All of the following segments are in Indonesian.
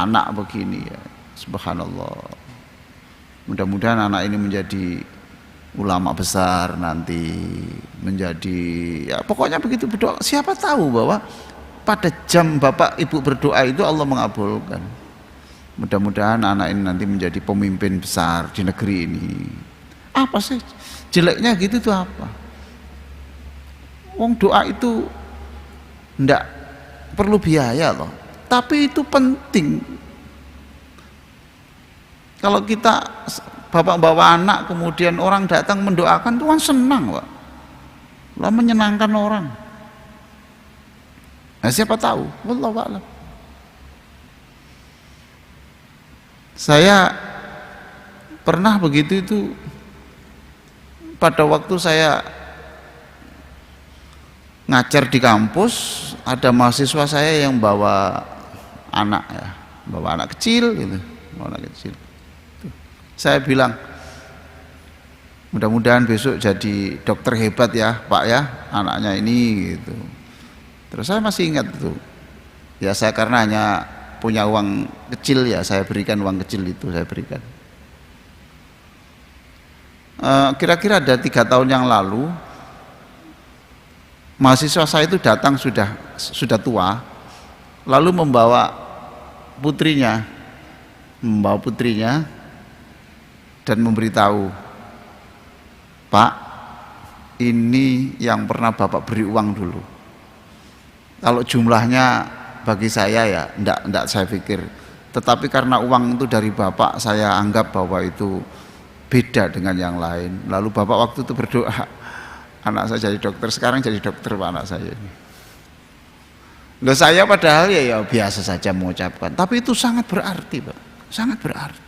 anak begini ya. Subhanallah. Mudah-mudahan anak ini menjadi ulama besar nanti, menjadi ya pokoknya begitu berdoa. Siapa tahu bahwa pada jam bapak ibu berdoa itu Allah mengabulkan. Mudah-mudahan anak ini nanti menjadi pemimpin besar di negeri ini. Apa sih jeleknya gitu tuh apa? Wong doa itu ndak perlu biaya loh, tapi itu penting. Kalau kita bapak bawa anak kemudian orang datang mendoakan, itu kan senang Pak, lah menyenangkan orang. Nah, siapa tahu, wallahu a'lam. Saya pernah begitu itu pada waktu saya ngajar di kampus, ada mahasiswa saya yang bawa anak ya, bawa anak kecil gitu, bawa anak kecil. Saya bilang, mudah-mudahan besok jadi dokter hebat ya Pak ya, anaknya ini gitu. Terus saya masih ingat itu, ya saya karena hanya punya uang kecil ya saya berikan uang kecil itu, saya berikan. Kira-kira ada 3 tahun yang lalu mahasiswa saya itu datang sudah tua, lalu membawa putrinya dan memberitahu, Pak, ini yang pernah Bapak beri uang dulu. Kalau jumlahnya bagi saya ya enggak saya pikir, tetapi karena uang itu dari Bapak, saya anggap bahwa itu beda dengan yang lain. Lalu Bapak waktu itu berdoa, anak saya jadi dokter, sekarang jadi dokter Pak anak saya ini. Loh, saya padahal ya biasa saja mengucapkan, tapi itu sangat berarti Pak, sangat berarti.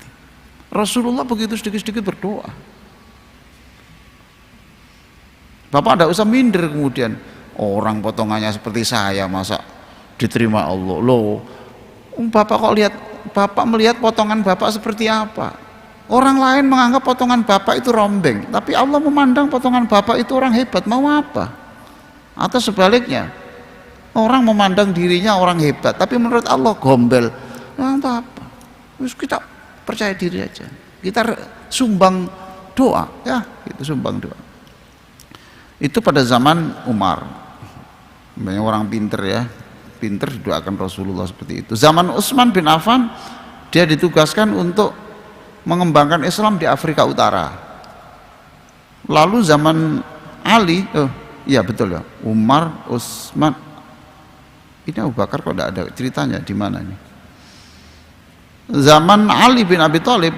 Rasulullah begitu sedikit-sedikit berdoa. Bapak tidak usah minder kemudian, orang potongannya seperti saya masa diterima Allah. Loh, Bapak kok lihat, Bapak melihat potongan Bapak seperti apa? Orang lain menganggap potongan Bapak itu rombeng, tapi Allah memandang potongan Bapak itu orang hebat, mau apa? Atau sebaliknya, orang memandang dirinya orang hebat, tapi menurut Allah gombel. Nah, apa? Terus kita percaya diri aja, kita sumbang doa ya, itu sumbang doa. Itu pada zaman Umar, banyak orang pinter ya, pinter doakan Rasulullah seperti itu. Zaman Utsman bin Affan, dia ditugaskan untuk mengembangkan Islam di Afrika Utara. Lalu zaman Ali, iya betul ya, Umar, Utsman, ini Abu Bakar kok tidak ada ceritanya di mana nih? Zaman Ali bin Abi Thalib,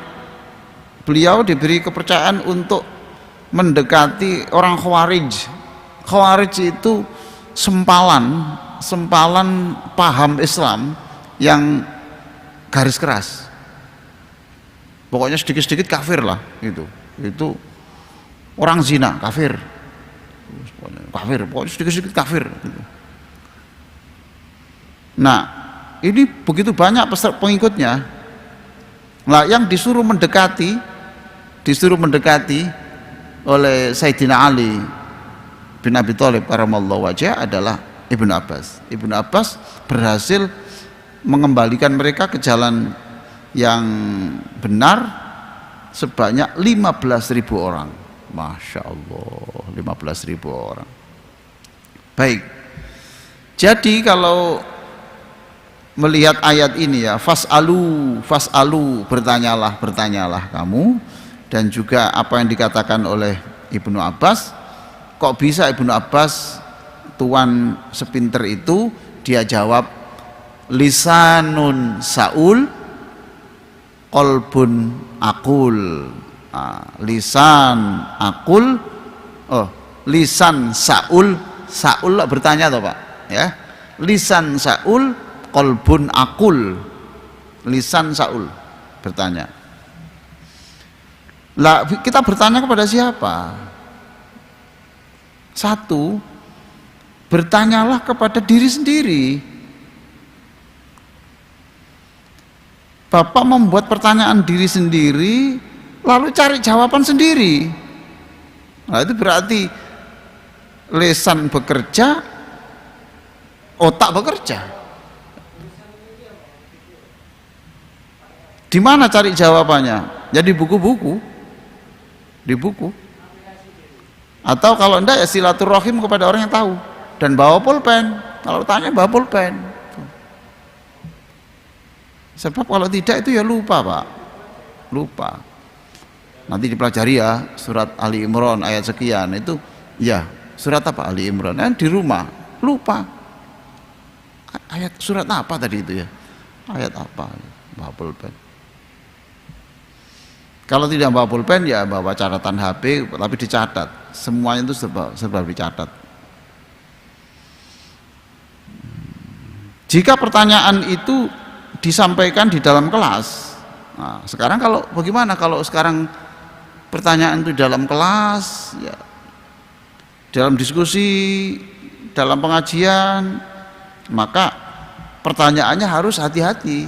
beliau diberi kepercayaan untuk mendekati orang Khawarij. Khawarij itu sempalan paham Islam yang garis keras. Pokoknya sedikit-sedikit kafir lah itu orang zina kafir, pokoknya sedikit-sedikit kafir gitu. Nah, ini begitu banyak pengikutnya. Nah, yang disuruh mendekati oleh Sayyidina Ali bin Abi Thalib karamallahu wajhah adalah Ibnu Abbas. Ibnu Abbas berhasil mengembalikan mereka ke jalan yang benar sebanyak 15.000 orang. Masya Allah, 15.000 orang. Baik, jadi kalau melihat ayat ini ya, fas'alu, bertanyalah kamu. Dan juga apa yang dikatakan oleh Ibnu Abbas, kok bisa Ibnu Abbas tuan sepinter itu, dia jawab, lisanun Saul qalbun aqul. Lisan aqul, lisan Saul lah bertanya toh Pak ya, lisan Saul qalbun aqul, lisan Saul bertanya. Lah kita bertanya kepada siapa? Satu, bertanyalah kepada diri sendiri. Bapak membuat pertanyaan diri sendiri, lalu cari jawaban sendiri. Nah, itu berarti lisan bekerja, otak bekerja. Di mana cari jawabannya? Ya di buku-buku, di buku. Atau kalau enggak ya silaturahim kepada orang yang tahu dan bawa pulpen. Kalau tanya bawa pulpen. Sebab kalau tidak itu ya lupa, Pak. Lupa. Nanti dipelajari ya surat Ali Imran ayat sekian itu ya surat apa Ali Imran di rumah lupa ayat surat apa tadi itu ya ayat apa bawa pulpen. Kalau tidak bawa pulpen ya bawa catatan HP tapi dicatat semuanya itu serba dicatat. Jika pertanyaan itu disampaikan di dalam kelas, nah sekarang kalau bagaimana kalau sekarang pertanyaan itu dalam kelas, ya, dalam diskusi, dalam pengajian, maka pertanyaannya harus hati-hati.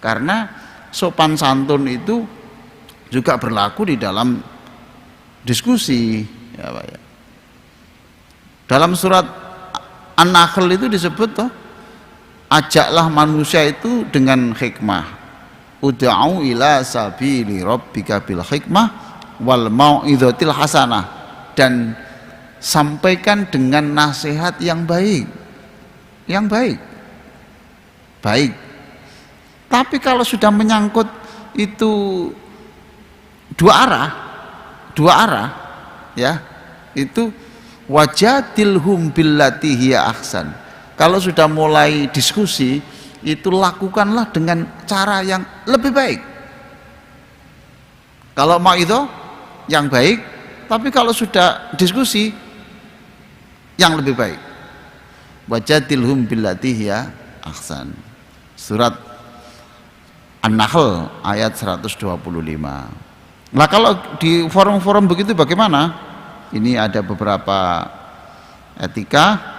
Karena sopan santun itu juga berlaku di dalam diskusi. Ya, Pak, ya. Dalam surat An-Nahl itu disebut, toh, ajaklah manusia itu dengan hikmah. Ud'au ila sabili rabbika bil hikmah wal mau'izatil hasanah, dan sampaikan dengan nasihat yang baik. Yang baik. Baik. Tapi kalau sudah menyangkut itu dua arah ya, itu wajadilhum billati hiya ahsan. Kalau sudah mulai diskusi itu lakukanlah dengan cara yang lebih baik. Kalau mau itu yang baik, tapi kalau sudah diskusi yang lebih baik. Wajadilhum billati hiya ahsan. Surat An-Nahl ayat 125. Nah, kalau di forum-forum begitu bagaimana? Ini ada beberapa etika.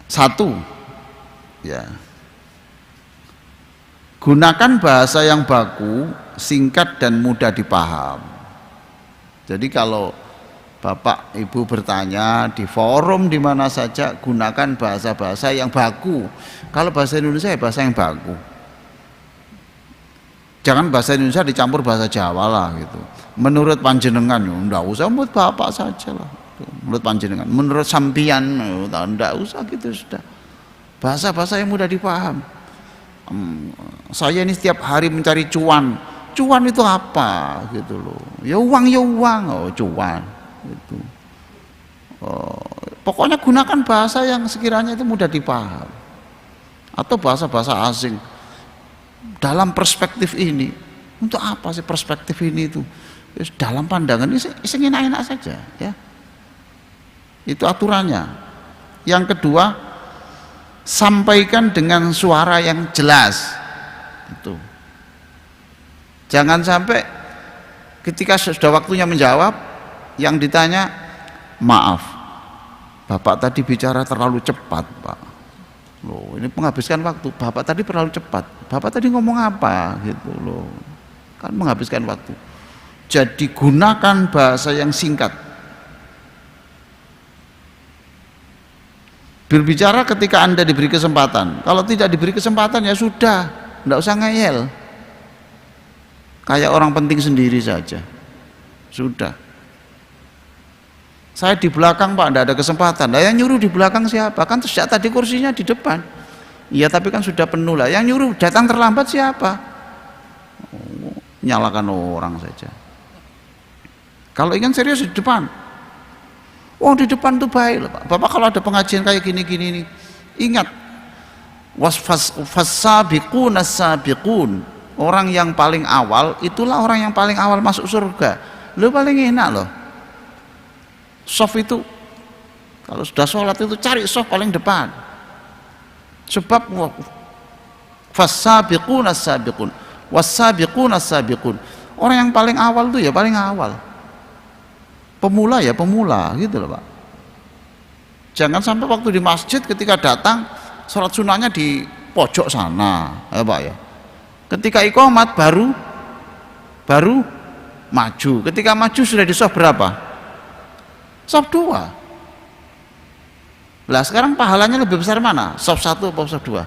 Satu, ya, gunakan bahasa yang baku, singkat dan mudah dipaham. Jadi kalau Bapak Ibu bertanya di forum di mana saja, gunakan bahasa-bahasa yang baku. Kalau bahasa Indonesia ya bahasa yang baku. Jangan bahasa Indonesia dicampur bahasa Jawa lah gitu. Menurut panjenengan, enggak usah, menurut Bapak saja lah. Menurut panjenengan, menurut sampian, enggak usah gitu, sudah. Bahasa-bahasa yang mudah dipaham. Saya ini setiap hari mencari cuan. Cuan itu apa gitu loh. Ya uang, oh cuan gitu. Pokoknya gunakan bahasa yang sekiranya itu mudah dipaham. Atau bahasa-bahasa asing. Dalam perspektif ini, untuk apa sih perspektif ini itu? Dalam pandangan ini enak-enak saja ya. Itu aturannya. Yang kedua, sampaikan dengan suara yang jelas. Itu. Jangan sampai ketika sudah waktunya menjawab, yang ditanya, maaf, Bapak tadi bicara terlalu cepat, Pak. Loh, ini menghabiskan waktu. Bapak tadi terlalu cepat. Bapak tadi ngomong apa? Gitu loh. Kan menghabiskan waktu. Jadi gunakan bahasa yang singkat. Berbicara ketika Anda diberi kesempatan. Kalau tidak diberi kesempatan ya sudah, tidak usah ngeyel. Kayak orang penting sendiri saja. Sudah. Saya di belakang, Pak, tidak ada kesempatan. Nah, yang nyuruh di belakang siapa? Kan sejak tadi kursinya di depan. Iya, tapi kan sudah penuh lah. Yang nyuruh datang terlambat siapa? Oh, nyalakan orang saja. Kalau ingin serius di depan. Oh, di depan tuh baik, Pak. Bapak kalau ada pengajian kayak gini-gini ini, ingat, was-sabiqun as-sabiqun. Orang yang paling awal itulah orang yang paling awal masuk surga. Lo paling enak loh. Sof itu kalau sudah sholat itu cari sof paling depan. Sebab was-sabiqun as-sabiqun, was-sabiqun as-sabiqun. Orang yang paling awal tuh ya paling awal. Pemula ya pemula gitu loh, Pak. Jangan sampai waktu di masjid ketika datang sholat sunnahnya di pojok sana, ya Pak ya. Ketika iqamat baru maju. Ketika maju sudah di shaf berapa? Shaf 2. Lah sekarang pahalanya lebih besar mana? Saf 1 atau saf 2?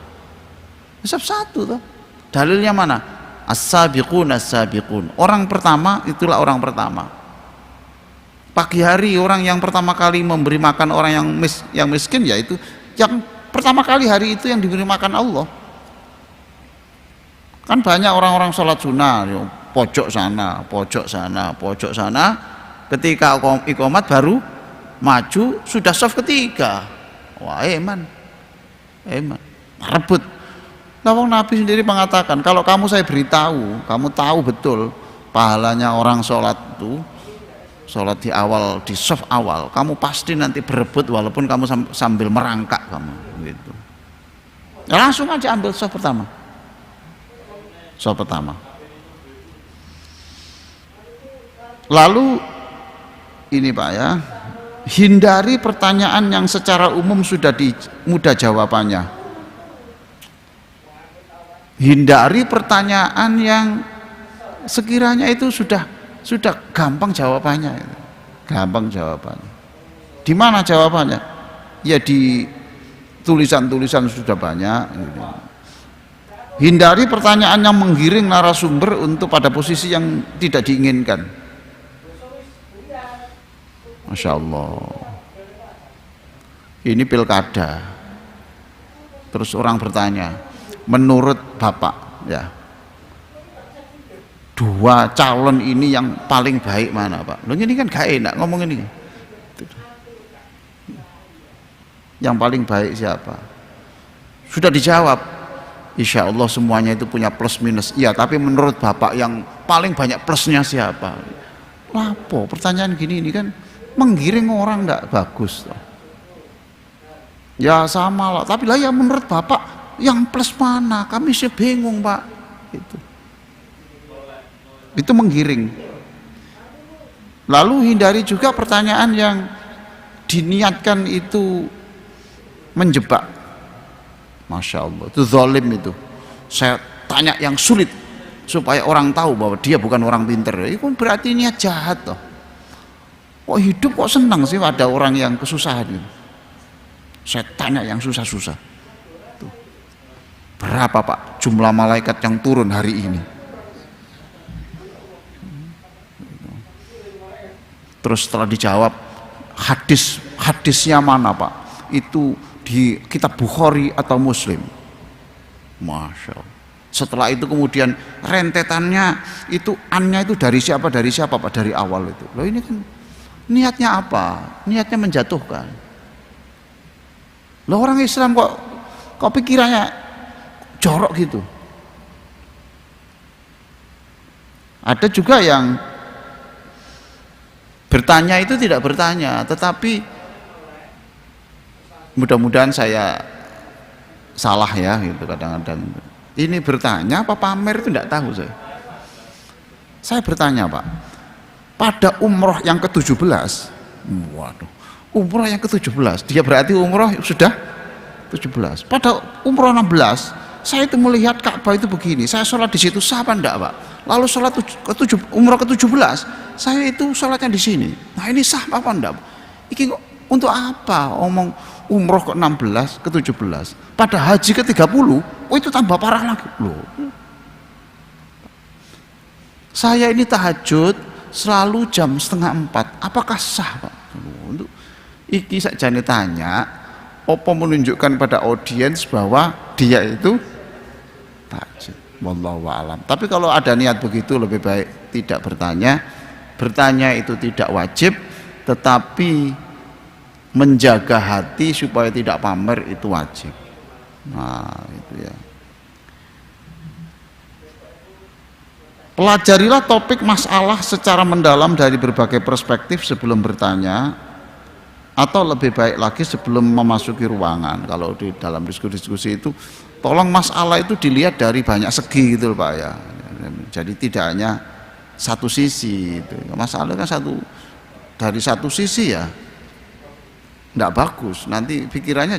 Saf 1 tuh. Dalilnya mana? As-sabiqun as-sabiqun. Orang pertama itulah orang pertama. Pagi hari orang yang pertama kali memberi makan orang yang miskin, yaitu yang pertama kali hari itu yang diberi makan Allah. Kan banyak orang-orang sholat sunnah, pojok sana, pojok sana, pojok sana. Ketika iqamat baru maju, sudah saf ketiga. Wah, eman, rebut. Lawang Nabi sendiri mengatakan, kalau kamu saya beritahu, kamu tahu betul pahalanya orang sholat itu, sholat di awal, di saf awal, kamu pasti nanti berebut walaupun kamu sambil merangkak kamu gitu. Ya, langsung aja ambil saf pertama. Saf pertama. Lalu ini Pak ya, hindari pertanyaan yang secara umum sudah mudah jawabannya. Hindari pertanyaan yang sekiranya itu sudah gampang jawabannya. Gampang jawabannya. Di mana jawabannya? Ya di tulisan-tulisan sudah banyak. Hindari pertanyaan yang menggiring narasumber untuk pada posisi yang tidak diinginkan. Masya Allah. Ini pilkada. Terus orang bertanya, menurut Bapak ya, dua calon ini yang paling baik mana Pak? Loh ini kan gak enak ngomong ini. Yang paling baik siapa? Sudah dijawab, insya Allah semuanya itu punya plus minus. Iya, tapi menurut Bapak yang paling banyak plusnya siapa? Lapo pertanyaan gini ini kan menggiring orang, tidak bagus toh. Ya sama lah, tapi lah ya menurut Bapak yang plus mana? Kami sih bingung Pak. Itu menggiring. Lalu hindari juga pertanyaan yang diniatkan itu menjebak. Masya Allah, itu zalim itu. Saya tanya yang sulit supaya orang tahu bahwa dia bukan orang pinter. Itu berarti niat jahat toh. Kok hidup kok senang sih ada orang yang kesusahan gitu. Saya tanya yang susah-susah. Berapa Pak jumlah malaikat yang turun hari ini? Terus setelah dijawab, hadisnya mana Pak? Itu di kitab Bukhari atau Muslim? Masya Allah. Setelah itu kemudian rentetannya itu annya itu dari siapa Pak? Dari awal itu. Loh ini kan niatnya apa? Niatnya menjatuhkan. Loh orang Islam kok pikirannya jorok gitu. Ada juga yang bertanya itu tidak bertanya, tetapi mudah-mudahan saya salah ya gitu kadang-kadang. Ini bertanya apa pamer itu tidak tahu saya. Saya bertanya Pak, pada umroh yang ke-17, waduh, umroh yang ke-17, dia berarti umroh sudah 17. Pada umroh 16, saya itu melihat Ka'bah itu begini, saya sholat di situ sah apa enggak Pak? Lalu sholat umroh ke-17, saya itu sholatnya di sini. Nah ini sah apa enggak? Ini untuk apa omong umroh ke-16, ke-17? Pada haji ke-30, oh itu tambah parah lagi loh. Saya ini tahajud selalu jam 3:30. Apakah sah Pak? Untuk iki saja tanya, apa menunjukkan pada audiens bahwa dia itu tahajud. Wallahu a'lam. Tapi kalau ada niat begitu lebih baik tidak bertanya. Bertanya itu tidak wajib, tetapi menjaga hati supaya tidak pamer itu wajib. Nah, itu ya. Pelajarilah topik masalah secara mendalam dari berbagai perspektif sebelum bertanya, atau lebih baik lagi sebelum memasuki ruangan. Kalau di dalam diskusi-diskusi itu tolong masalah itu dilihat dari banyak segi gitu Pak ya. Jadi tidak hanya satu sisi itu. Masalah kan dari satu sisi ya. Enggak bagus, nanti pikirannya